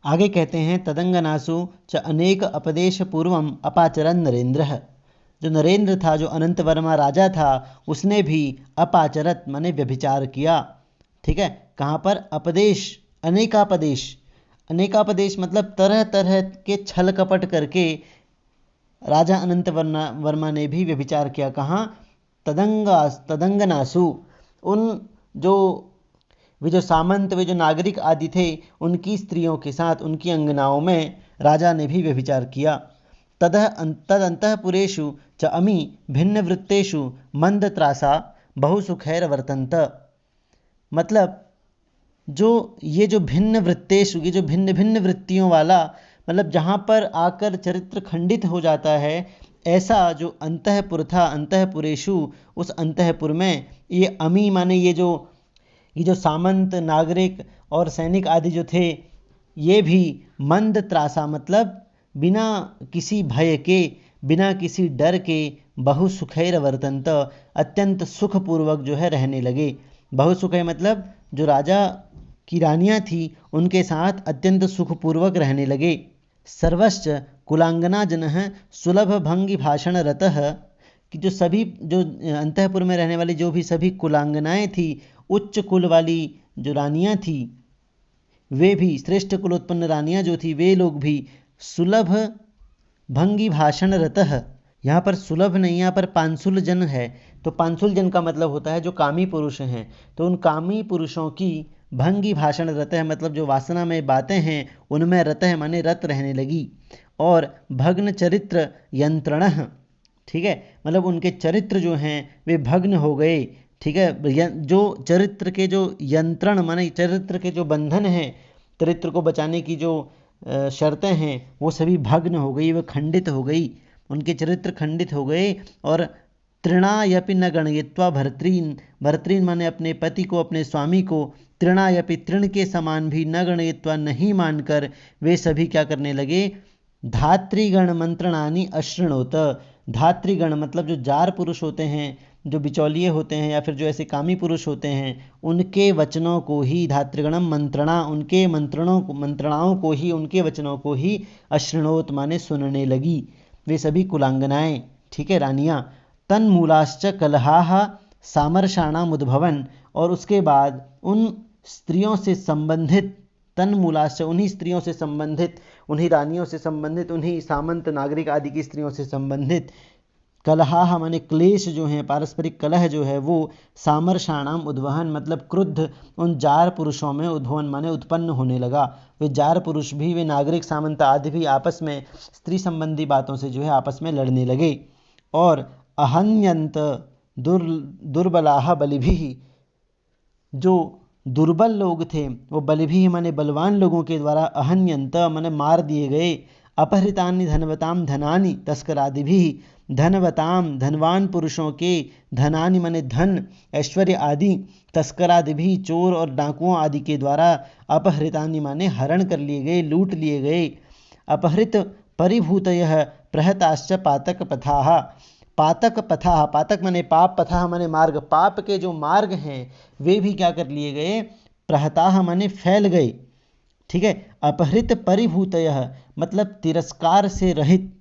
आगे कहते हैं तदंगनासु च अनेक अपदेश पूर्वम अपाचरन नरेंद्र। जो नरेंद्र था, जो अनंत वर्मा राजा था, उसने भी अपाचरत माने व्यभिचार किया। ठीक है, कहाँ पर? अपदेश, अनेकापदेश। अनेकापदेश मतलब तरह तरह के छल कपट करके राजा अनंत वर्मा ने भी व्यभिचार किया। कहाँ? तदंगनासु, उन जो वे जो सामंत, वे जो नागरिक आदि थे, उनकी स्त्रियों के साथ, उनकी अंगनाओं में राजा ने भी व्यभिचार किया। तदंतःपुरेषु च अमी भिन्न वृत्तेषु मंदत्रासा बहुसुखैर वर्तन्त। मतलब ये जो भिन्न वृत्तेषु, ये जो भिन्न भिन्न वृत्तियों वाला, मतलब जहाँ पर आकर चरित्र खंडित हो जाता है, ऐसा जो अंतःपुर था, अंतःपुरेषु, उस अंतःपुर में ये अमी माने ये जो सामंत, नागरिक और सैनिक आदि जो थे, ये भी मंद त्रासा मतलब बिना किसी भय के, बिना किसी डर के, बहु सुखैर वर्तन्त, अत्यंत सुखपूर्वक जो है रहने लगे। बहु सुख मतलब जो राजा की रानियां थी, उनके साथ अत्यंत सुखपूर्वक रहने लगे। सर्वश्च कुलांगना जनः सुलभ भंगी भाषण रतः, कि जो सभी, जो अंतःपुर में रहने वाली जो भी सभी कुलांगनाएं थी, उच्च कुल वाली जो रानियां थी, वे भी, श्रेष्ठ कुलोत्पन्न रानियां जो थी, वे लोग भी सुलभ भंगी भाषण रतः, यहाँ पर सुलभ नहीं, यहाँ पर पांसुल जन है। तो पांसुल जन का मतलब होता है जो कामी पुरुष हैं। तो उन कामी पुरुषों की भंगी भाषण रतः मतलब जो वासना में बातें हैं, उनमें रतः माने रत रहने लगी। और भग्न चरित्र यंत्रण, ठीक है, मतलब उनके चरित्र जो हैं वे भग्न हो गए। ठीक है, जो चरित्र के जो यंत्रण माने चरित्र के जो बंधन हैं, चरित्र को बचाने की जो शर्तें हैं, वो सभी भग्न हो गई, वो खंडित हो गई, उनके चरित्र खंडित हो गए। और तृणायपि न गणयित्वा भर्तॄन्, भर्तॄन् माने अपने पति को, अपने स्वामी को, तृणायपि तृण के समान भी न गणयित्वा नहीं मानकर वे सभी क्या करने लगे? धात्रीगण मंत्रणानि अशृणोत। धात्रीगण मतलब जो जार पुरुष होते हैं, जो बिचौलिए होते हैं, या फिर जो ऐसे कामी पुरुष होते हैं, उनके वचनों को ही, धातृगणम मंत्रणा, उनके मंत्रणाओं को ही, उनके वचनों को ही अशृणोत माने सुनने लगी वे सभी कुलांगनाएं। ठीक है, रानियां। तन्मूलाश्च कलहाः सामर्षाणाम उद्भवन, और उसके बाद उन स्त्रियों से संबंधित, तन्मूलाश्च उन्हीं स्त्रियों से संबंधित, उन्हीं रानियों से संबंधित, उन्हीं सामंत नागरिक आदि की स्त्रियों से संबंधित कलहाः माने क्लेश जो हैं, पारस्परिक कलह जो है, वो सामर्षाणाम उद्वहन मतलब क्रुद्ध उन जार पुरुषों में उद्भवन माने उत्पन्न होने लगा। वे जार पुरुष भी, वे नागरिक सामंत आदि भी आपस में स्त्री संबंधी बातों से जो है आपस में लड़ने लगे। और अहन्यंत दुर्बलाः बलिभिः, जो दुर्बल लोग थे वो बलिभिः माने बलवान लोगों के द्वारा, अहन्यंत माने मार दिए गए। अपहृतानि धनवताम धनानि तस्करादिभिः, धनवताम धनवान पुरुषों के, धनानि माने धन ऐश्वर्य आदि, तस्करादि भी चोर और डाकुओं आदि के द्वारा, अपहृतानि माने हरण कर लिए गए, लूट लिए गए। अपहृत परिभूतयः प्रहताश्च पातक पथाः, पातक पथाः, पातक माने पाप, पथाः माने मार्ग, पाप के जो मार्ग हैं वे भी क्या कर लिए गए? प्रहताः माने फैल गए। ठीक है, अपहृत परिभूतयः मतलब तिरस्कार से रहित,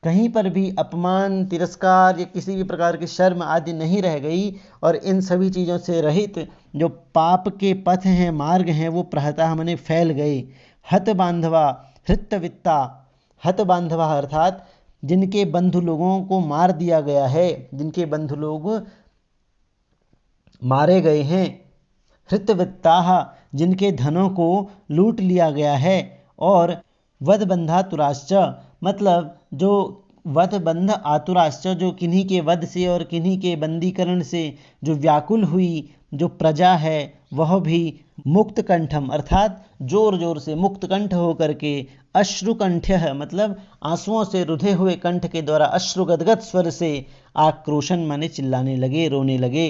कहीं पर भी अपमान, तिरस्कार या किसी भी प्रकार की शर्म आदि नहीं रह गई, और इन सभी चीज़ों से रहित जो पाप के पथ हैं, मार्ग हैं, वो प्रहता माने फैल गए। हत बांधवा हृतवित्ता, हत बांधवा अर्थात जिनके बंधु लोगों को मार दिया गया है, जिनके बंधु लोग मारे गए हैं। हृतवित्ताः जिनके धनों को लूट लिया गया है। और वधबंधा तुराश्च मतलब जो वधबंध आतुराश्च, जो किन्हीं के वध से और किन्हीं के बंदीकरण से जो व्याकुल हुई जो प्रजा है, वह भी मुक्त कंठम अर्थात जोर जोर से मुक्त कंठ होकर के, अश्रुकंठ्य मतलब आंसुओं से रुधे हुए कंठ के द्वारा, अश्रुगदगद स्वर से आक्रोशन माने चिल्लाने लगे, रोने लगे।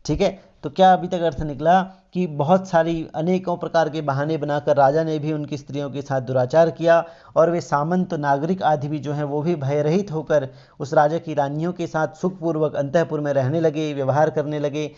ठीक है, तो क्या अभी तक अर्थ निकला कि बहुत सारी अनेकों प्रकार के बहाने बनाकर राजा ने भी उनकी स्त्रियों के साथ दुराचार किया, और वे सामंत नागरिक आदि भी जो हैं वो भी भयरहित होकर उस राजा की रानियों के साथ सुखपूर्वक अंतःपुर में रहने लगे, व्यवहार करने लगे।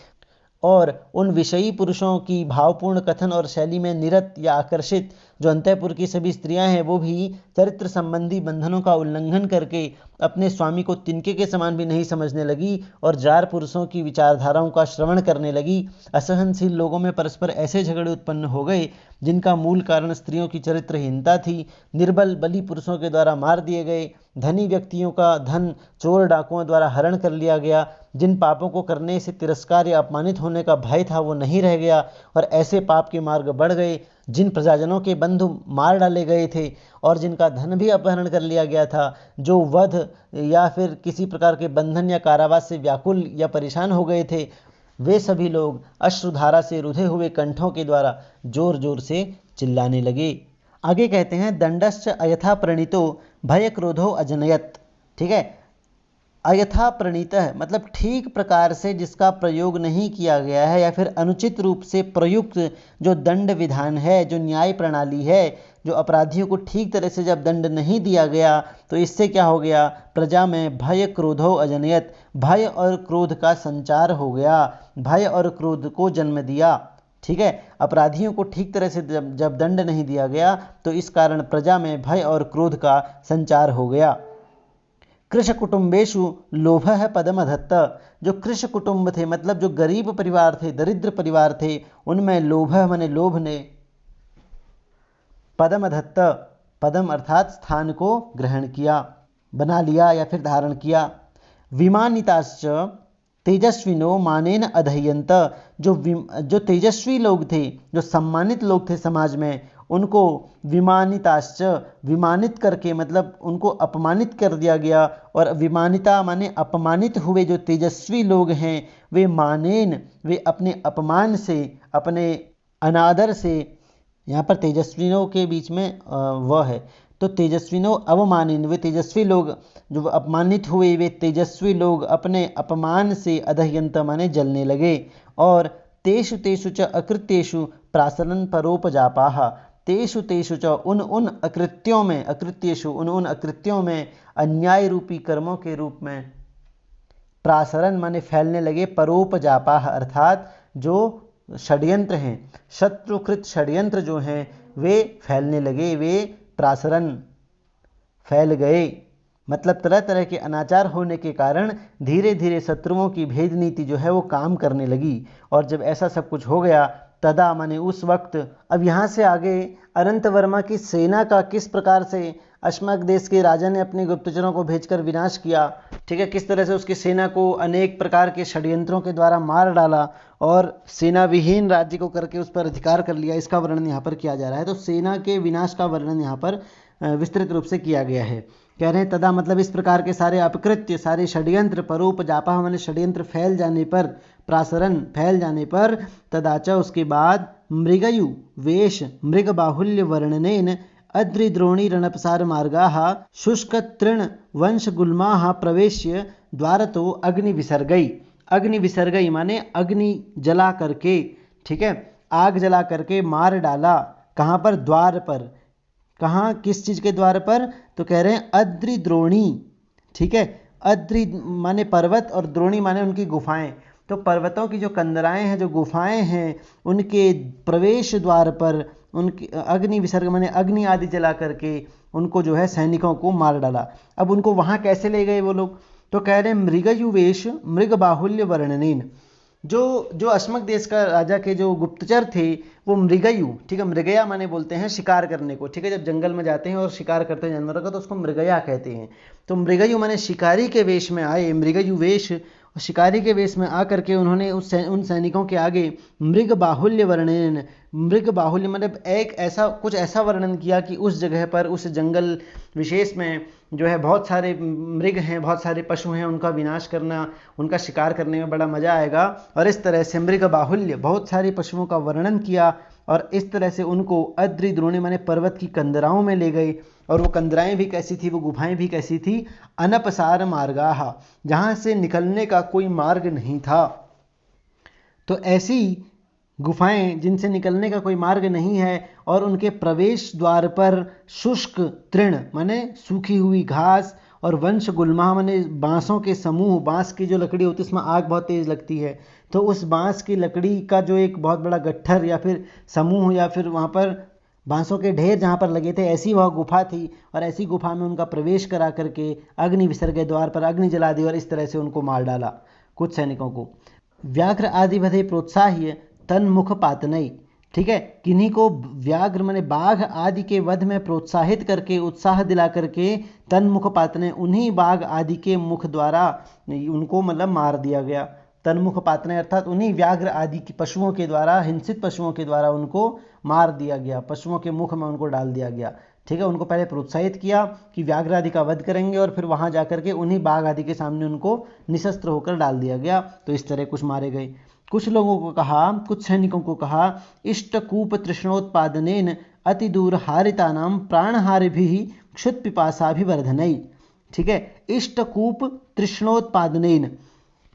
और उन विषयी पुरुषों की भावपूर्ण कथन और शैली में निरत या आकर्षित जो अंतःपुर की सभी स्त्रियां हैं, वो भी चरित्र संबंधी बंधनों का उल्लंघन करके अपने स्वामी को तिनके के समान भी नहीं समझने लगी और जार पुरुषों की विचारधाराओं का श्रवण करने लगी। असहनशील लोगों में परस्पर ऐसे झगड़े उत्पन्न हो गए जिनका मूल कारण स्त्रियों की चरित्रहीनता थी। निर्बल बली पुरुषों के द्वारा मार दिए गए, धनी व्यक्तियों का धन चोर डाकुओं द्वारा हरण कर लिया गया, जिन पापों को करने से तिरस्कार या अपमानित होने का भय था वो नहीं रह गया और ऐसे पाप के मार्ग बढ़ गए, जिन प्रजाजनों के बंधु मार डाले गए थे और जिनका धन भी अपहरण कर लिया गया था, जो वध या फिर किसी प्रकार के बंधन या कारावास से व्याकुल या परेशान हो गए थे, वे सभी लोग अश्रुधारा से रुधे हुए कंठों के द्वारा जोर जोर से चिल्लाने लगे। आगे कहते हैं, दंडश्च अयथा प्रणीतो भय क्रोधो अजनयत। ठीक है, अयथा प्रणीत है मतलब ठीक प्रकार से जिसका प्रयोग नहीं किया गया है या फिर अनुचित रूप से प्रयुक्त जो दंड विधान है, जो न्याय प्रणाली है, जो अपराधियों को ठीक तरह से जब दंड नहीं दिया गया तो इससे क्या हो गया, प्रजा में भय क्रोधो अजनयत, भय और क्रोध का संचार हो गया, भय और क्रोध को जन्म दिया। ठीक है, अपराधियों को ठीक तरह से जब दंड नहीं दिया गया तो इस कारण प्रजा में भय और क्रोध का संचार हो गया। कृष कुटुंबेशु लोभ है पदमधत्त, जो कृष कुटुंब थे मतलब जो गरीब परिवार थे, दरिद्र परिवार थे, उनमें लोभ माने लोभ ने पदमधत्त, पदम अर्थात स्थान को ग्रहण किया, बना लिया या फिर धारण किया। विमानिताश्च तेजस्विनो मानेन अधयंत, जो तेजस्वी लोग थे, जो सम्मानित लोग थे समाज में, उनको विमानिताश्च विमानित करके मतलब उनको अपमानित कर दिया गया। और विमानिता माने अपमानित हुए जो तेजस्वी लोग हैं वे मानेन, वे अपने अपमान से, अपने अनादर से, यहाँ पर तेजस्वियों के बीच में वह है तो तेजस्विनो अवमानिन, वे तेजस्वी लोग जो अपमानित हुए, वे तेजस्वी लोग अपने अपमान से अधयंत माने जलने लगे। और तेषु तेषु च अकृत्येषु प्रासरन परोपजापाः, तेषु तेषु च उन अकृत्यों में, अकृत्येषु उन अकृत्यों में, अन्याय रूपी कर्मों के रूप में, प्रासरन माने फैलने लगे, परोपजापाः अर्थात जो षड्यंत्र हैं, शत्रुकृत षड्यंत्र जो हैं वे फैलने लगे, वे प्रासरन फैल गए। मतलब तरह तरह के अनाचार होने के कारण धीरे धीरे शत्रुओं की भेद नीति जो है वो काम करने लगी। और जब ऐसा सब कुछ हो गया तदा माने उस वक्त, अब यहाँ से आगे अनंत वर्मा की सेना का किस प्रकार से अश्मक देश के राजा ने अपने गुप्तचरों को भेजकर विनाश किया, ठीक है, किस तरह से उसकी सेना को अनेक प्रकार के षड्यंत्रों के द्वारा मार डाला और सेना विहीन राज्य को करके उस पर अधिकार कर लिया, इसका वर्णन यहाँ पर किया जा रहा है। तो सेना के विनाश का वर्णन यहाँ पर विस्तृत रूप से किया गया है। कह रहे हैं तदा मतलब इस प्रकार के सारे अपकृत्य, सारे षड्यंत्र, परोपजापा माने षड्यंत्र फैल जाने पर, प्रासरन फैल जाने पर, तदाचा उसके बाद मृगयु वेश मृग बाहुल्य वर्णनेन अद्रिद्रोणी रणपसार मार्गाः शुष्क तृण वंश गुल्माः प्रवेश्य द्वारतो अग्नि विसर्गई। अग्नि विसर्गई माने अग्नि जला करके, ठीक है, आग जला करके मार डाला। कहाँ पर? द्वार पर। कहाँ, किस चीज़ के द्वार पर? तो कह रहे हैं अद्रि द्रोणी, ठीक है, अद्रि माने पर्वत और द्रोणी माने उनकी गुफाएं। तो पर्वतों की जो कंदराएं हैं, जो गुफाएं हैं, उनके प्रवेश द्वार पर उनकी अग्नि विसर्ग माने अग्नि आदि जला करके उनको जो है सैनिकों को मार डाला। अब उनको वहाँ कैसे ले गए वो लोग? तो कह रहे हैं मृगयुवेश मृग बाहुल्य वर्णनेन, जो अश्मक देश का राजा के जो गुप्तचर थे वो मृगयु, ठीक है, मृगया माने बोलते हैं शिकार करने को, ठीक है, जब जंगल में जाते हैं और शिकार करते हैं जानवरों का तो उसको मृगया कहते हैं। तो मृगयु माने शिकारी के वेश में आए, मृगयु वेश, शिकारी के वेश में आकर के उन्होंने उन सैनिकों के आगे मृग बाहुल्य वर्णन, मृग बाहुल्य मतलब एक ऐसा कुछ ऐसा वर्णन किया कि उस जगह पर, उस जंगल विशेष में जो है बहुत सारे मृग हैं, बहुत सारे पशु हैं, उनका विनाश करना, उनका शिकार करने में बड़ा मजा आएगा। और इस तरह से मृग बाहुल्य बहुत सारे पशुओं का वर्णन किया और इस तरह से उनको अद्रि द्रोणी माने पर्वत की कंदराओं में ले गए। और वो कंदराएं भी कैसी थी, वो गुफाएं भी कैसी थी? अनपसार मार्गाः, जहाँ से निकलने का कोई मार्ग नहीं था। तो ऐसी गुफाएं जिनसे निकलने का कोई मार्ग नहीं है और उनके प्रवेश द्वार पर शुष्क तृण माने सूखी हुई घास और वंश गुल्मा माने बांसों के समूह, बांस की जो लकड़ी होती है उसमें आग बहुत तेज़ लगती है, तो उस बांस की लकड़ी का जो एक बहुत बड़ा गट्ठर या फिर समूह या फिर वहाँ पर बांसों के ढेर जहाँ पर लगे थे, ऐसी वह गुफा थी और ऐसी गुफा में उनका प्रवेश करा करके अग्नि विसर्ग के द्वार पर अग्नि जला दी और इस तरह से उनको मार डाला कुछ सैनिकों को। व्याघ्र आदि वधे प्रोत्साह्य तन्मुख पातनई, ठीक है, किन्हीं को व्याघ्र माने बाघ आदि के वध में प्रोत्साहित करके, उत्साह दिला करके तन्मुख पातने, उन्हीं बाघ आदि के मुख द्वारा उनको मतलब मार दिया गया। तन्मुख पातने अर्थात उन्हीं व्याघ्र आदि की पशुओं के द्वारा, हिंसित पशुओं के द्वारा उनको मार दिया गया, पशुओं के मुख में उनको डाल दिया गया, ठीक है। उनको पहले प्रोत्साहित किया कि व्याघ्र आदि का वध करेंगे और फिर वहां जाकर के उन्हीं बाघ आदि के सामने उनको निशस्त्र होकर डाल दिया गया। तो इस तरह कुछ मारे गए। कुछ लोगों को कहा, कुछ सैनिकों को कहा, इष्टकूप तृष्णोत्पादनेन अति दूर हारितानाम प्राणहारिभिः क्षुत पिपासाभिवर्धनई, ठीक है। इष्टकूप तृष्णोत्पादनेन,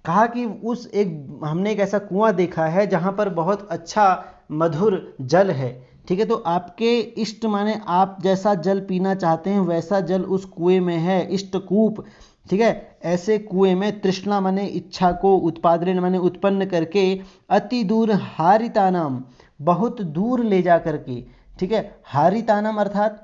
कहा कि उस एक हमने एक ऐसा कुआं देखा है जहां पर बहुत अच्छा मधुर जल है, ठीक है। तो आपके इष्ट माने आप जैसा जल पीना चाहते हैं वैसा जल उस कुएं में है, इष्टकूप, ठीक है। ऐसे कुएं में तृष्णा माने इच्छा को, उत्पादन माने उत्पन्न करके, अति दूर हारितानाम बहुत दूर ले जा करके, ठीक है। हारितानाम अर्थात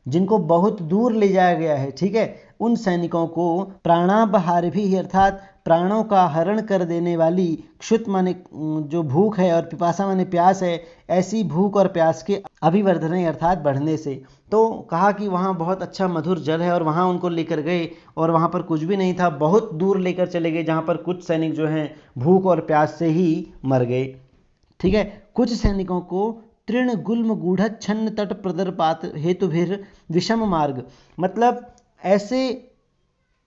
जिनको बहुत दूर ले जाया गया है, ठीक है, उन सैनिकों को प्राणापहार भी अर्थात प्राणों का हरण कर देने वाली, क्षुत माने जो भूख है और पिपासा माने प्यास है, ऐसी भूख और प्यास के अभिवर्धन अर्थात बढ़ने से। तो कहा कि वहाँ बहुत अच्छा मधुर जल है और वहाँ उनको लेकर गए और वहाँ पर कुछ भी नहीं था, बहुत दूर लेकर चले गए जहाँ पर कुछ सैनिक जो हैं भूख और प्यास से ही मर गए, ठीक है। कुछ सैनिकों को तृण गुल्म गूढ़ छन्न तट प्रदर्पात हेतुभिर विषम मार्ग, मतलब ऐसे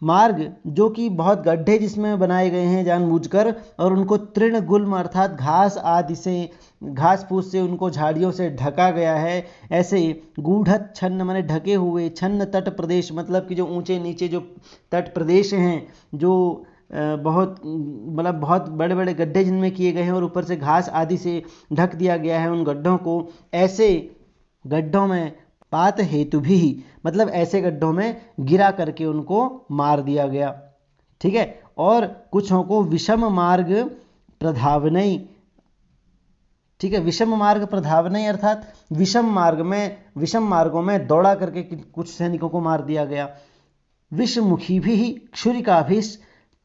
मार्ग जो कि बहुत गड्ढे जिसमें बनाए गए हैं जानबूझकर, और उनको तृण गुल्म अर्थात घास आदि से, घास फूस से, उनको झाड़ियों से ढका गया है। ऐसे गूढ़त छन्न माने ढके हुए, छन्न तट प्रदेश मतलब कि जो ऊंचे नीचे जो तट प्रदेश हैं, जो बहुत मतलब बहुत बड़े बड़े गड्ढे जिनमें किए गए हैं और ऊपर से घास आदि से ढक दिया गया है उन गड्ढों को, ऐसे गड्ढों में पात हेतु भी मतलब ऐसे गड्ढों में गिरा करके उनको मार दिया गया, ठीक है। और कुछों को विषम मार्ग प्रधावनई, ठीक है, विषम मार्ग प्रधावनई अर्थात विषम मार्गों में दौड़ा करके कुछ सैनिकों को मार दिया गया। विषमुखी भी क्षुरिका भी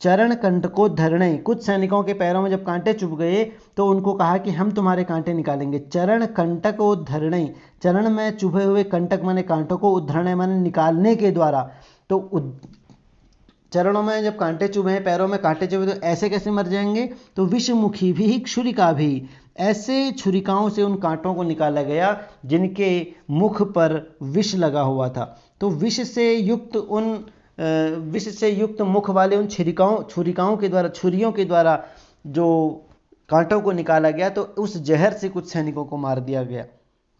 चरण कंटकोद्धरणय, कुछ सैनिकों के पैरों में जब कांटे चुभ गए तो उनको कहा कि हम तुम्हारे कांटे निकालेंगे। चरण कंटकोद्धरणय, चरण में चुभे हुए कंटक माने कांटों को, उद्धरणय माने निकालने के द्वारा। तो चरणों में जब कांटे चुभे हैं, पैरों में कांटे चुभे, तो ऐसे कैसे मर जाएंगे? तो विषमुखी भी क्षुरिका भी, ऐसे छुरिकाओं से उन कांटों को निकाला गया जिनके मुख पर विष लगा हुआ था। तो विष से युक्त मुख वाले उन छुरिकाओं के द्वारा, छुरियों के द्वारा जो कांटों को निकाला गया, तो उस जहर से कुछ सैनिकों को मार दिया गया।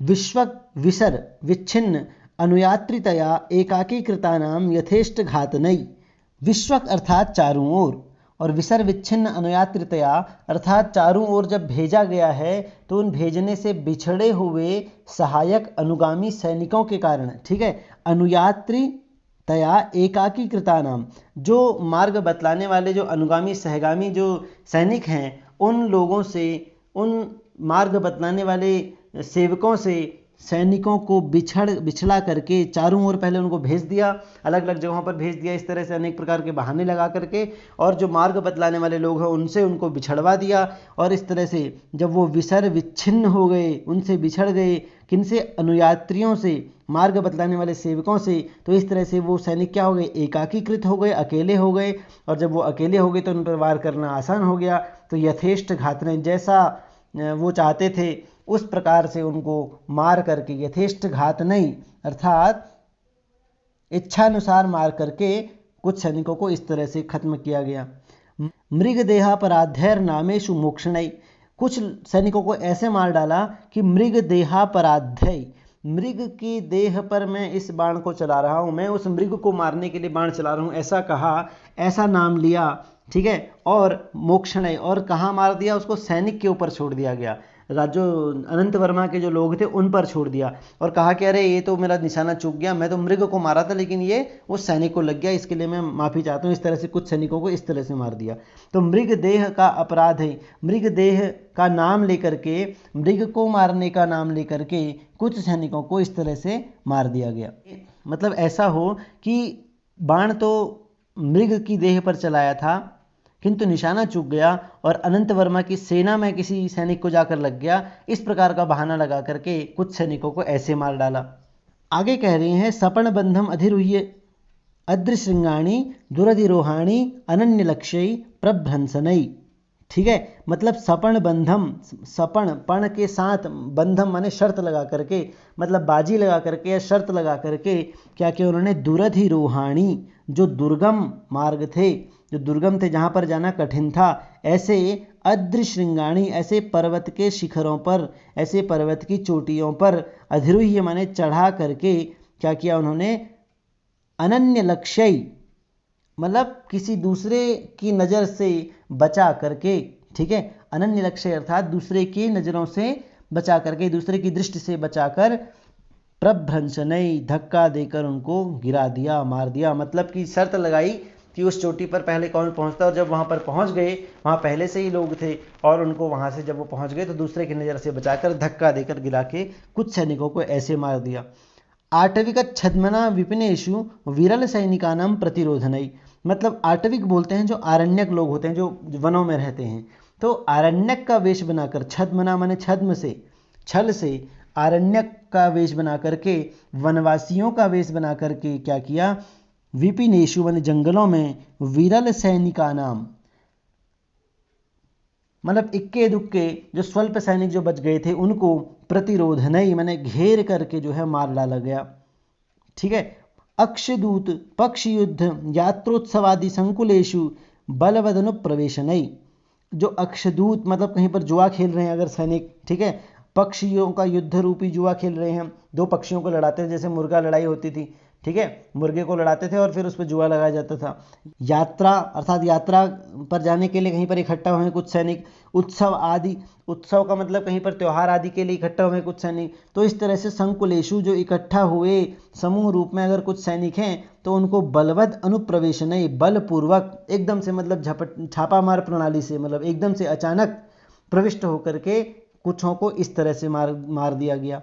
विश्वक विसर विच्छिन्न अनुयात्रितया एकाकीकृतानाम यथेष्ट घातनई, विश्वक अर्थात चारों ओर, और विसर विच्छिन्न अनुयात्रितया अर्थात चारों ओर जब भेजा गया है तो उन भेजने से बिछड़े हुए सहायक अनुगामी सैनिकों के कारण, ठीक है, अनुयात्री तया एकाकीकृता नाम, जो मार्ग बतलाने वाले जो अनुगामी सहगामी जो सैनिक हैं, उन लोगों से, उन मार्ग बतलाने वाले सेवकों से सैनिकों को बिछड़ा करके चारों ओर पहले उनको भेज दिया, अलग अलग जगहों पर भेज दिया, इस तरह से अनेक प्रकार के बहाने लगा करके, और जो मार्ग बतलाने वाले लोग हैं उनसे उनको बिछड़वा दिया। और इस तरह से जब वो विसर विच्छिन्न हो गए, उनसे बिछड़ गए, किनसे? अनुयात्रियों से, मार्ग बतलाने वाले सेवकों से, तो इस तरह से वो सैनिक क्या हो गए? एकाकीकृत हो गए, अकेले हो गए। और जब वो अकेले हो गए तो उन पर वार करना आसान हो गया। तो यथेष्ट घातने, जैसा वो चाहते थे उस प्रकार से उनको मार करके, यथेष्ट घात नहीं अर्थात इच्छानुसार मार करके कुछ सैनिकों को इस तरह से खत्म किया गया। मृग देहापराधैर नामेशु मोक्षणई, कुछ सैनिकों को ऐसे मार डाला कि मृग देहापराधय, मृग की देह पर मैं इस बाण को चला रहा हूं, मैं उस मृग को मारने के लिए बाण चला रहा हूं, ऐसा कहा, ऐसा नाम लिया, ठीक है। और मोक्षणय, और कहाँ मार दिया उसको? सैनिक के ऊपर छोड़ दिया गया। जो अनंत वर्मा के जो लोग थे उन पर छोड़ दिया और कहा कि अरे ये तो मेरा निशाना चूक गया, मैं तो मृग को मारा था लेकिन ये उस सैनिक को लग गया, इसके लिए मैं माफ़ी चाहता हूँ। इस तरह से कुछ सैनिकों को इस तरह से मार दिया। तो मृग देह का अपराध है, मृग देह का नाम लेकर के, मृग को मारने का नाम लेकर के कुछ सैनिकों को इस तरह से मार दिया गया। मतलब ऐसा हो कि बाण तो मृग की देह पर चलाया था किंतु निशाना चूक गया और अनंत वर्मा की सेना में किसी सैनिक को जाकर लग गया, इस प्रकार का बहाना लगा करके कुछ सैनिकों को ऐसे मार डाला। आगे कह रही हैं सपण बंधम अधिरुह्य अद्रशृंगाणी दुरधिरोहाणी अनन्य लक्ष्यई प्रभ्रंसनई। ठीक है, मतलब सपण बंधम, सपण पण के साथ, बंधम माने शर्त लगा करके, मतलब बाजी लगा करके या शर्त लगा करके क्या किया उन्होंने, दुरधिरोहाणी जो दुर्गम मार्ग थे, जो दुर्गम थे जहाँ पर जाना कठिन था, ऐसे अद्रशृंगाणी ऐसे पर्वत के शिखरों पर, ऐसे पर्वत की चोटियों पर, अधिरुह्य माने चढ़ा करके क्या किया उन्होंने, अनन्य लक्ष्यई मतलब किसी दूसरे की नज़र से बचा करके, ठीक है, अनन्य लक्ष्य अर्थात दूसरे की नज़रों से बचा करके, दूसरे की दृष्टि से बचाकर, प्रभ्रंशनई धक्का देकर उनको गिरा दिया, मार दिया। मतलब कि शर्त लगाई कि उस चोटी पर पहले कौन पहुंचता, और जब वहां पर पहुंच गए, वहां पहले से ही लोग थे और उनको वहां से जब वो पहुंच गए तो दूसरे की नज़र से बचाकर धक्का देकर गिरा के कुछ सैनिकों को ऐसे मार दिया। आटविक छद्मना विपिनेशु विरल सैनिकानाम प्रतिरोधनई, मतलब आटविक बोलते हैं जो आरण्यक लोग होते हैं, जो वनों में रहते हैं, तो आरण्यक का वेश बनाकर, छद्मना माने छद्म से, छल से, आरण्यक का वेश बना करके, वनवासियों का वेश बना करके क्या किया, विपिनेशु माने जंगलों में, विरल सैनिका नाम मतलब इक्के दुक्के जो स्वल्प सैनिक जो बच गए थे उनको प्रतिरोधनई माने घेर करके जो है मार डाला गया। ठीक है, अक्षदूत पक्ष युद्ध यात्रोत्सवादि संकुलेशु बलवदनु प्रवेशनई, जो अक्षदूत मतलब कहीं पर जुआ खेल रहे हैं अगर सैनिक, ठीक है, पक्षियों का युद्ध रूपी जुआ खेल रहे हैं, दो पक्षियों को लड़ाते थे, जैसे मुर्गा लड़ाई होती थी, ठीक है, मुर्गे को लड़ाते थे और फिर उस पर जुआ लगाया जाता था। यात्रा अर्थात यात्रा पर जाने के लिए कहीं पर इकट्ठा हुए कुछ सैनिक, उत्सव आदि, उत्सव का मतलब कहीं पर त्यौहार आदि के लिए इकट्ठा हुए कुछ सैनिक, तो इस तरह से संकुलेशु जो इकट्ठा हुए समूह रूप में अगर कुछ सैनिक हैं तो उनको बलवद अनुप्रवेशन, बलपूर्वक एकदम से, मतलब झपट छापामार प्रणाली से, मतलब एकदम से अचानक प्रविष्ट होकर के कुछों को इस तरह से मार दिया गया।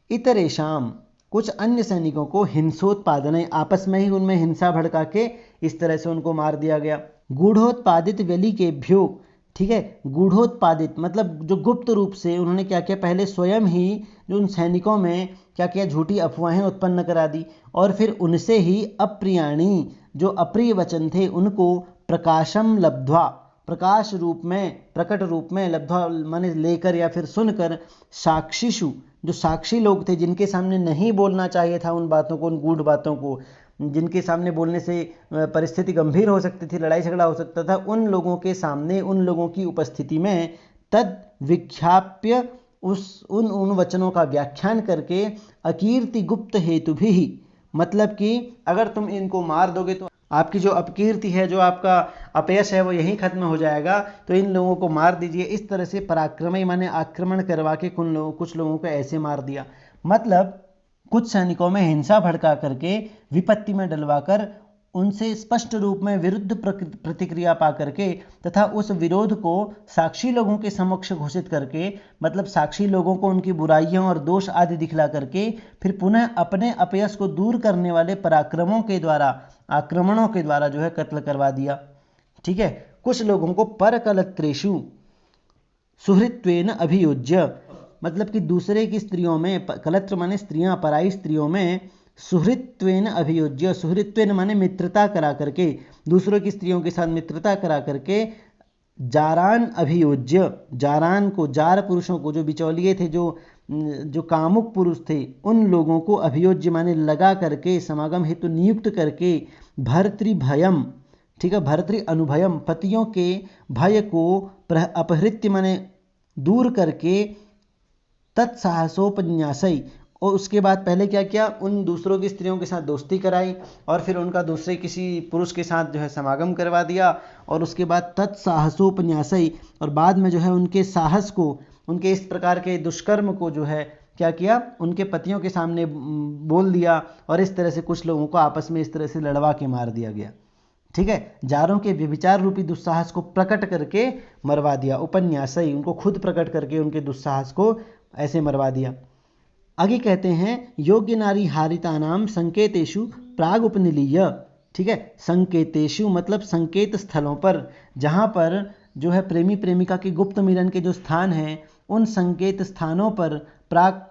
इतरेशाम कुछ अन्य सैनिकों को हिंसोत्पादन, आपस में ही उनमें हिंसा भड़का के इस तरह से उनको मार दिया गया। गूढ़ोत्पादित व्यली के भ्यो, ठीक है, गूढ़ोत्पादित मतलब जो गुप्त रूप से उन्होंने क्या किया, पहले स्वयं ही जो उन सैनिकों में क्या किया, झूठी अफवाहें उत्पन्न करा दी और फिर उनसे ही अप्रियाणी जो अप्रिय वचन थे उनको प्रकाशम लब्ध्वा, प्रकाश रूप में, प्रकट रूप में, लब्ध्वा माने लेकर या फिर सुनकर, साक्षीषु जो साक्षी लोग थे जिनके सामने नहीं बोलना चाहिए था उन बातों को, उन गूढ़ बातों को, जिनके सामने बोलने से परिस्थिति गंभीर हो सकती थी, लड़ाई झगड़ा हो सकता था, उन लोगों के सामने, उन लोगों की उपस्थिति में तद विख्याप्य उन वचनों का व्याख्यान करके अकीर्ति गुप्त हेतु भी, मतलब कि अगर तुम इनको मार दोगे तो आपकी जो अपकीर्ति है, जो आपका अपयश है वो यहीं खत्म हो जाएगा, तो इन लोगों को मार दीजिए। इस तरह से पराक्रमी माने आक्रमण करवा के कुछ लोगों को ऐसे मार दिया, मतलब कुछ सैनिकों में हिंसा भड़का करके, विपत्ति में डलवाकर, उनसे स्पष्ट रूप में विरुद्ध प्रतिक्रिया पा करके तथा उस विरोध को साक्षी लोगों के समक्ष घोषित करके, मतलब साक्षी लोगों को उनकी बुराइयों और दोष आदि दिखला करके फिर पुनः अपने अपयश को दूर करने वाले पराक्रमों के द्वारा, आक्रमणों के द्वारा जो है कत्ल करवा दिया। ठीक है, कुछ लोगों को परकलत्रेषु सुहृत्वेन अभियोज्य, मतलब कि दूसरे की स्त्रियों में, कलत्र माने स्त्रियां, पराई स्त्रियों में, सुहृत्वेन अभियोज्य, सुहृत्वेन माने मित्रता करा करके, दूसरों की स्त्रियों के साथ मित्रता करा करके, जारान अभियोज्य, जारान को, जार पुरुषों को, जो बिचौलिए थे, जो कामुक पुरुष थे, उन लोगों को अभियोज्य माने लगा करके, समागम हेतु नियुक्त करके, भर्तृभयम, ठीक है, भर्तृ अनुभयम पतियों के भय को अपहृत्य माने दूर करके, तत्साहसोपन्यासई, और उसके बाद पहले क्या किया, उन दूसरों की स्त्रियों के साथ दोस्ती कराई और फिर उनका दूसरे किसी पुरुष के साथ जो है समागम करवा दिया, और उसके बाद तत्साहसोपन्यासई, और बाद में जो है उनके साहस को, उनके इस प्रकार के दुष्कर्म को जो है क्या किया, उनके पतियों के सामने बोल दिया और इस तरह से कुछ लोगों को आपस में इस तरह से लड़वा के मार दिया गया। ठीक है, जारों के व्यभिचार रूपी दुस्साहस को प्रकट करके मरवा दिया। उपन्यासई, उनको खुद प्रकट करके उनके दुस्साहस को ऐसे मरवा दिया। आगे कहते हैं योग्य नारी हारितानाम संकेतेषु प्राग उपनिलीय। ठीक है, संकेतेषु मतलब संकेत स्थलों पर, जहाँ पर जो है प्रेमी प्रेमिका के गुप्त मिलन के जो स्थान हैं, उन संकेत स्थानों पर प्राग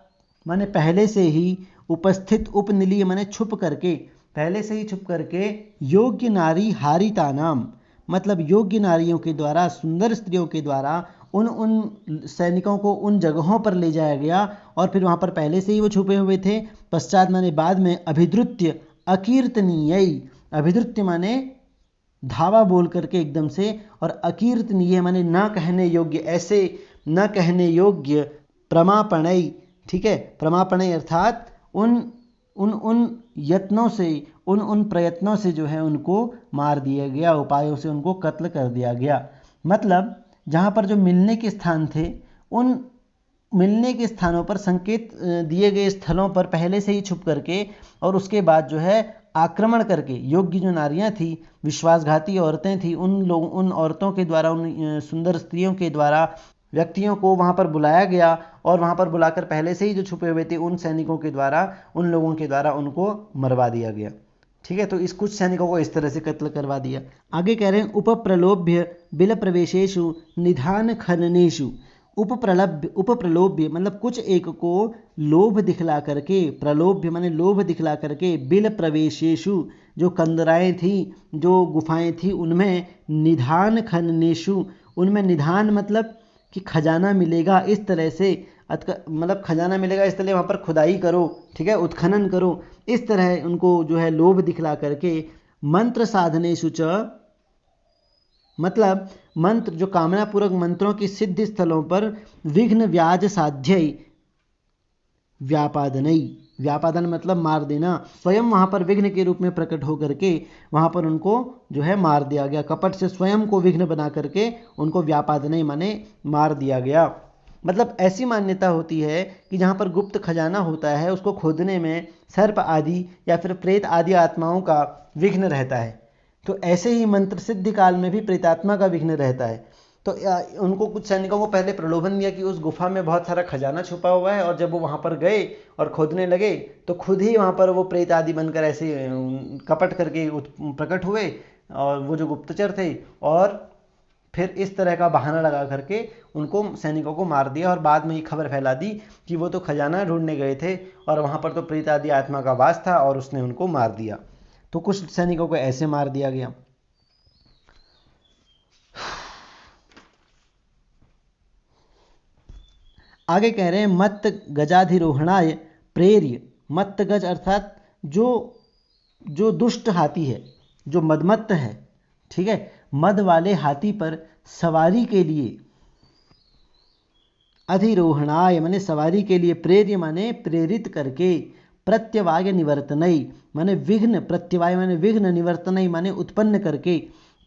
माने पहले से ही, उपस्थित, उपनिलीय माने छुप करके, पहले से ही छुप करके, योग्य नारी हारिता नाम मतलब योग्य नारियों के द्वारा, सुंदर स्त्रियों के द्वारा उन सैनिकों को उन जगहों पर ले जाया गया और फिर वहाँ पर पहले से ही वो छुपे हुए थे। पश्चात माने बाद में, अभिद्रुत्य अकीर्तनीय, अभिद्रुत्य माने धावा बोल करके एकदम से, और अकीर्तनीय माने ना कहने योग्य, ऐसे न कहने योग्य, प्रमापणय। ठीक है, प्रमापणय अर्थात उन यत्नों से, उन प्रयत्नों से जो है उनको मार दिया गया, उपायों से उनको कत्ल कर दिया गया। मतलब जहाँ पर जो मिलने के स्थान थे, उन मिलने के स्थानों पर, संकेत दिए गए स्थलों पर पहले से ही छुप करके और उसके बाद जो है आक्रमण करके, योग्य जो नारियां थी, विश्वासघाती औरतें थी, उन औरतों के द्वारा, उन सुंदर स्त्रियों के द्वारा व्यक्तियों को वहाँ पर बुलाया गया और वहाँ पर बुलाकर पहले से ही जो छुपे हुए थे उन सैनिकों के द्वारा, उन लोगों के द्वारा उनको मरवा दिया गया। ठीक है, तो इस कुछ सैनिकों को इस तरह से कत्ल करवा दिया। आगे कह रहे हैं उपप्रलोभ्य बिल प्रवेशेषु निधान खननेषु। उपप्रलोभ्य मतलब कुछ एक को लोभ दिखला करके, प्रलोभ्य माने लोभ दिखला करके, बिल प्रवेशेषु जो कंदराएं थी, जो गुफाएं थी, उनमें, निधान खननेषु उनमें, निधान मतलब कि खजाना मिलेगा इस तरह से, मतलब खजाना मिलेगा इस तरह वहाँ पर खुदाई करो, ठीक है, उत्खनन करो, इस तरह उनको जो है लोभ दिखला करके, मंत्र साधनेषु च मतलब मंत्र जो कामना पूर्वक मंत्रों की सिद्धि स्थलों पर, विघ्न व्याज साध्य व्यापादनई, व्यापादन मतलब मार देना, स्वयं वहाँ पर विघ्न के रूप में प्रकट हो करके वहाँ पर उनको जो है मार दिया गया, कपट से स्वयं को विघ्न बना करके उनको व्यापादनई माने मार दिया गया। मतलब ऐसी मान्यता होती है कि जहाँ पर गुप्त खजाना होता है उसको खोदने में सर्प आदि या फिर प्रेत आदि आत्माओं का विघ्न रहता है, तो ऐसे ही मंत्र सिद्धि काल में भी प्रेतात्मा का विघ्न रहता है। तो उनको कुछ सैनिकों को पहले प्रलोभन दिया कि उस गुफा में बहुत सारा खजाना छुपा हुआ है, और जब वो वहाँ पर गए और खोदने लगे तो खुद ही वहाँ पर वो प्रेत आदि बनकर ऐसे कपट करके प्रकट हुए, और वो जो गुप्तचर थे, और फिर इस तरह का बहाना लगा करके उनको, सैनिकों को मार दिया, और बाद में ये खबर फैला दी कि वो तो खजाना ढूंढने गए थे और वहाँ पर तो प्रेत आदि आत्मा का वास था और उसने उनको मार दिया। तो कुछ सैनिकों को ऐसे मार दिया गया। आगे कह रहे हैं मत्त गजाधिरोहणाय प्रेर्य। मत्त गज अर्थात जो दुष्ट हाथी है, जो मदमत्त है, ठीक है, मद वाले हाथी पर सवारी के लिए, अधिरोहणाय माने सवारी के लिए, प्रेर्य माने प्रेरित करके, प्रत्यवाय निवर्तनई माने विघ्न, प्रत्यवाय माने विघ्न, निवर्तनई माने उत्पन्न करके।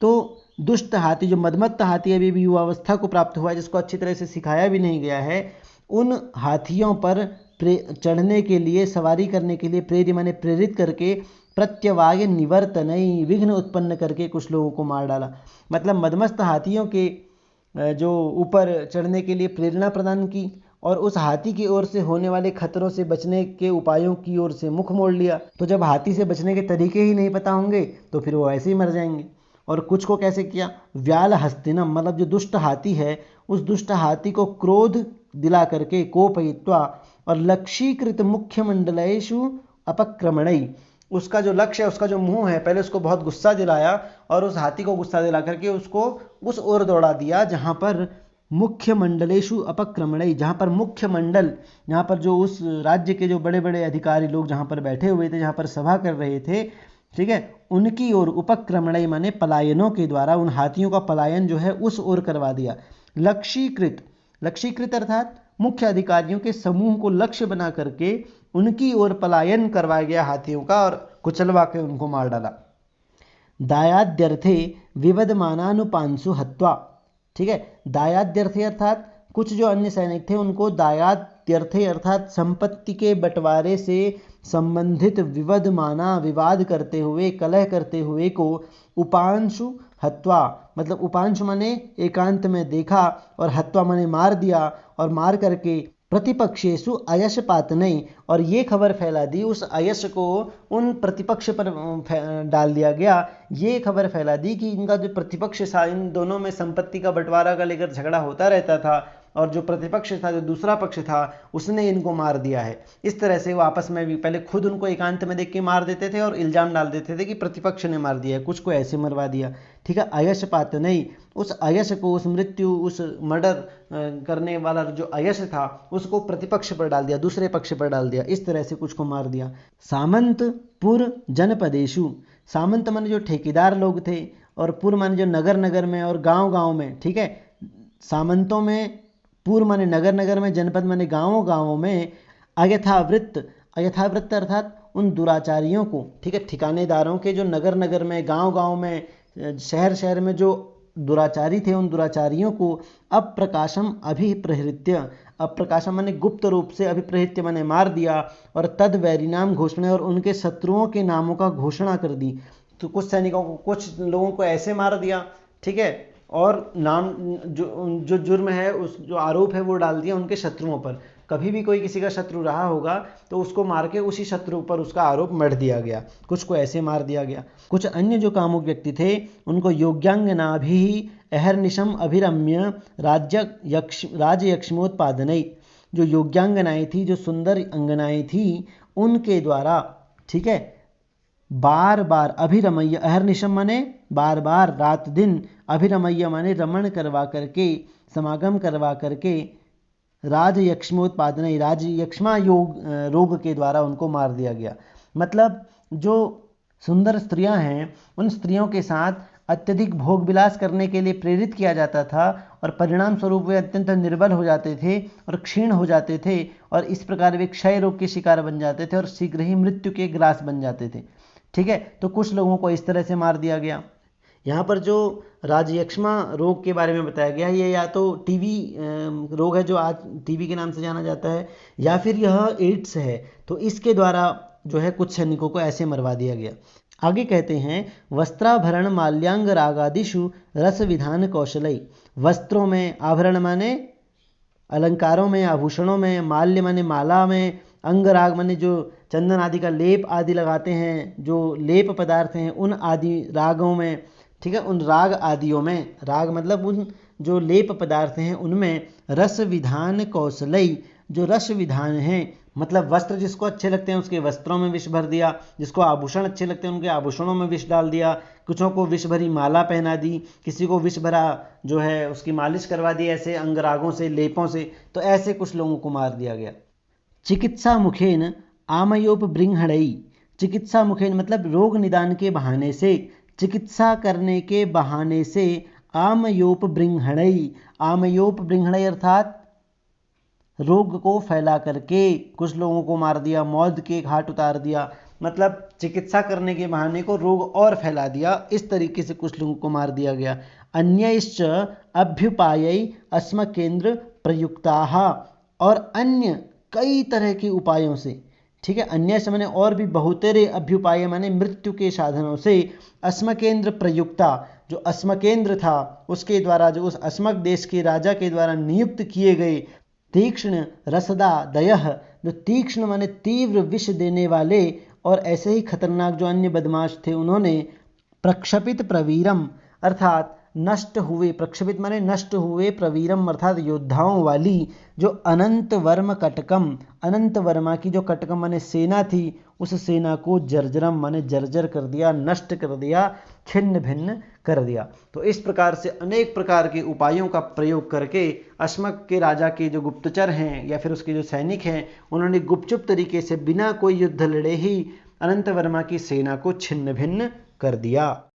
तो दुष्ट हाथी, जो मदमत्त हाथी अभी भी युवावस्था को प्राप्त हुआ है, जिसको अच्छी तरह से सिखाया भी नहीं गया है, उन हाथियों पर चढ़ने के लिए, सवारी करने के लिए, प्रेर्य माने प्रेरित करके, प्रत्यवाय निवर्तनई विघ्न उत्पन्न करके कुछ लोगों को मार डाला। मतलब मदमस्त हाथियों के जो ऊपर चढ़ने के लिए प्रेरणा प्रदान की, और उस हाथी की ओर से होने वाले खतरों से बचने के उपायों की ओर से मुख मोड़ लिया। तो जब हाथी से बचने के तरीके ही नहीं पता होंगे तो फिर वो ऐसे ही मर जाएंगे। और कुछ को कैसे किया, व्याल हस्तिनम मतलब जो दुष्ट हाथी है, उस दुष्ट हाथी को क्रोध दिला करके, कोपयित्वा, और लक्षीकृत मुख्य मंडलेषु अपक्रमणई, उसका जो लक्ष्य है, उसका जो मुंह है, पहले उसको बहुत गुस्सा दिलाया और उस हाथी को गुस्सा दिला करके उसको उस ओर दौड़ा दिया जहां पर मुख्य मंडलेषु अपक्रमणई, जहां पर मुख्य मंडल, जहां पर जो उस राज्य के जो बड़े बड़े अधिकारी लोग जहां पर बैठे हुए थे, जहां पर सभा कर रहे थे, ठीक है, उनकी ओर, उपक्रमणई माने पलायनों के द्वारा, उन हाथियों का पलायन जो है उस ओर करवा दिया। लक्षीकृत, लक्षीकृत अर्थात मुख्य अधिकारियों के समूह को लक्ष्य बना करके उनकी ओर पलायन करवाया गया हाथियों का, और कुचलवा के उनको मार डाला। दायाद्यर्थे विवदमानानुपांसु हत्वा, ठीक है, दायाद्यर्थे अर्थात कुछ जो अन्य सैनिक थे उनको दायाद त्यर्थे अर्थात संपत्ति के बंटवारे से संबंधित विवाद करते हुए, कलह करते हुए को उपांशु हत्वा, मतलब उपांशु माने एकांत में देखा और हत्वा माने मार दिया, और मार करके प्रतिपक्षेषु अयश पातनई, और ये खबर फैला दी, उस अयश को उन प्रतिपक्ष पर डाल दिया गया। ये खबर फैला दी कि इनका जो प्रतिपक्ष था, इन दोनों में संपत्ति का बंटवारा का लेकर झगड़ा होता रहता था, और जो प्रतिपक्ष था, जो दूसरा पक्ष था, उसने इनको मार दिया है। इस तरह से वो आपस में भी पहले खुद उनको एकांत में देख के मार देते थे और इल्जाम डाल देते थे कि प्रतिपक्ष ने मार दिया है, कुछ को ऐसे मरवा दिया। ठीक है, अयश पात नहीं, उस अयश को, उस मृत्यु, उस मर्डर करने वाला जो अयश था उसको प्रतिपक्ष पर डाल दिया, दूसरे पक्ष पर डाल दिया, इस तरह से कुछ को मार दिया। सामंतपुर जनपदेशु, सामंत माने जो ठेकेदार लोग थे, और पुर माने जो नगर नगर में और गांव गांव में। ठीक है, सामंतों में, पूर्व माने नगर नगर में, जनपद माने गांवों गांवों में, अयथावृत्त, अयथावृत्त अर्थात उन दुराचारियों को, ठीक है, ठिकानेदारों के जो नगर नगर में, गांव गांव में, शहर शहर में जो दुराचारी थे, उन दुराचारियों को अप्रकाशम अभिप्रहृत्य, अप्रकाशम माने गुप्त रूप से, अभिप्रहृत्य माने मार दिया, और तद वैरिनाम घोषणा, और उनके शत्रुओं के नामों का घोषणा कर दी। तो कुछ सैनिकों को, कुछ लोगों को ऐसे मार दिया, ठीक है, और नाम जो जुर्म है, उस जो आरोप है वो डाल दिया उनके शत्रुओं पर। कभी भी कोई किसी का शत्रु रहा होगा तो उसको मार के उसी शत्रु पर उसका आरोप मढ़ दिया गया, कुछ को ऐसे मार दिया गया। कुछ अन्य जो कामुक व्यक्ति थे उनको योग्यांगना भी अहर्निशम अभिरम्य राजयक्ष्मोत्पादनई, जो योग्यांगनाएं थी, जो सुंदर अंगनाएं थी, उनके द्वारा, ठीक है, बार बार, अभिरमय अहर्निशम माने बार बार, रात दिन, अभिरमय माने रमण करवा करके, समागम करवा करके, राजयक्ष्मोत्पादन, राजयक्ष्मा रोग के द्वारा उनको मार दिया गया। मतलब जो सुंदर स्त्रियां हैं उन स्त्रियों के साथ अत्यधिक भोग विलास करने के लिए प्रेरित किया जाता था, और परिणाम स्वरूप वे अत्यंत निर्बल हो जाते थे और क्षीण हो जाते थे, और इस प्रकार वे क्षय रोग के शिकार बन जाते थे और शीघ्र ही मृत्यु के ग्रास बन जाते थे। ठीक है, तो कुछ लोगों को इस तरह से मार दिया गया। यहाँ पर जो राजयक्ष्मा रोग के बारे में बताया गया, ये या तो टीबी रोग है जो आज टीबी के नाम से जाना जाता है, या फिर यह एड्स है। तो इसके द्वारा जो है कुछ सैनिकों को ऐसे मरवा दिया गया। आगे कहते हैं, वस्त्राभरण माल्याङ्ग रागादिषु रस विधान कौशलई, वस्त्रों में, आभरण माने अलंकारों में, आभूषणों में, माल्य माने माला में, अंगराग माने जो चंदन आदि का लेप आदि लगाते हैं, जो लेप पदार्थ हैं उन आदि रागों में, ठीक है, उन राग आदियों में, राग मतलब उन जो लेप पदार्थ हैं उनमें, रस विधान कौशलई, जो रस विधान हैं, मतलब वस्त्र जिसको अच्छे लगते हैं उसके वस्त्रों में विष भर दिया, जिसको आभूषण अच्छे लगते हैं उनके आभूषणों में विष डाल दिया, कुछों को विष भरी माला पहना दी, किसी को विष भरा जो है उसकी मालिश करवा दी, ऐसे अंगरागों से, लेपों से। तो ऐसे कुछ लोगों को मार दिया गया। चिकित्सा मुखेन आमयोप बृंहणई, चिकित्सा मुखेन मतलब रोग निदान के बहाने से, चिकित्सा करने के बहाने से, आमयोप बृंहणई, आमयोप बृंहणई अर्थात रोग को फैला करके कुछ लोगों को मार दिया, मौत के घाट उतार दिया, मतलब चिकित्सा करने के बहाने को रोग और फैला दिया, इस तरीके से कुछ लोगों को मार दिया गया। अन्यश्च अभ्युपायै अस्मकेन्द्र प्रयुक्ताः, और अन्य कई तरह के उपायों से, ठीक है, अन्य से माने और भी बहुतेरे, अभ्युपाय माने मृत्यु के साधनों से, अस्मकेन्द्र प्रयुक्ता, जो अस्मकेन्द्र था उसके द्वारा, जो उस अस्मक देश के राजा के द्वारा नियुक्त किए गए, तीक्ष्ण रसदा दयः, जो तीक्ष्ण माने तीव्र विष देने वाले और ऐसे ही खतरनाक जो अन्य बदमाश थे, उन्होंने प्रक्षपित प्रवीरम अर्थात नष्ट हुए, प्रक्षपित माने नष्ट हुए, प्रवीरम अर्थात योद्धाओं वाली जो अनंत वर्म कटकम, अनंत वर्मा की जो कटकम माने सेना थी, उस सेना को जर्जरम माने जर्जर कर दिया, नष्ट कर दिया, छिन्न भिन्न कर दिया। तो इस प्रकार से अनेक प्रकार के उपायों का प्रयोग करके अस्मक के राजा के जो गुप्तचर हैं या फिर उसके जो सैनिक हैं, उन्होंने गुपचुप तरीके से बिना कोई युद्ध लड़े ही अनंत वर्मा की सेना को छिन्न भिन्न कर दिया।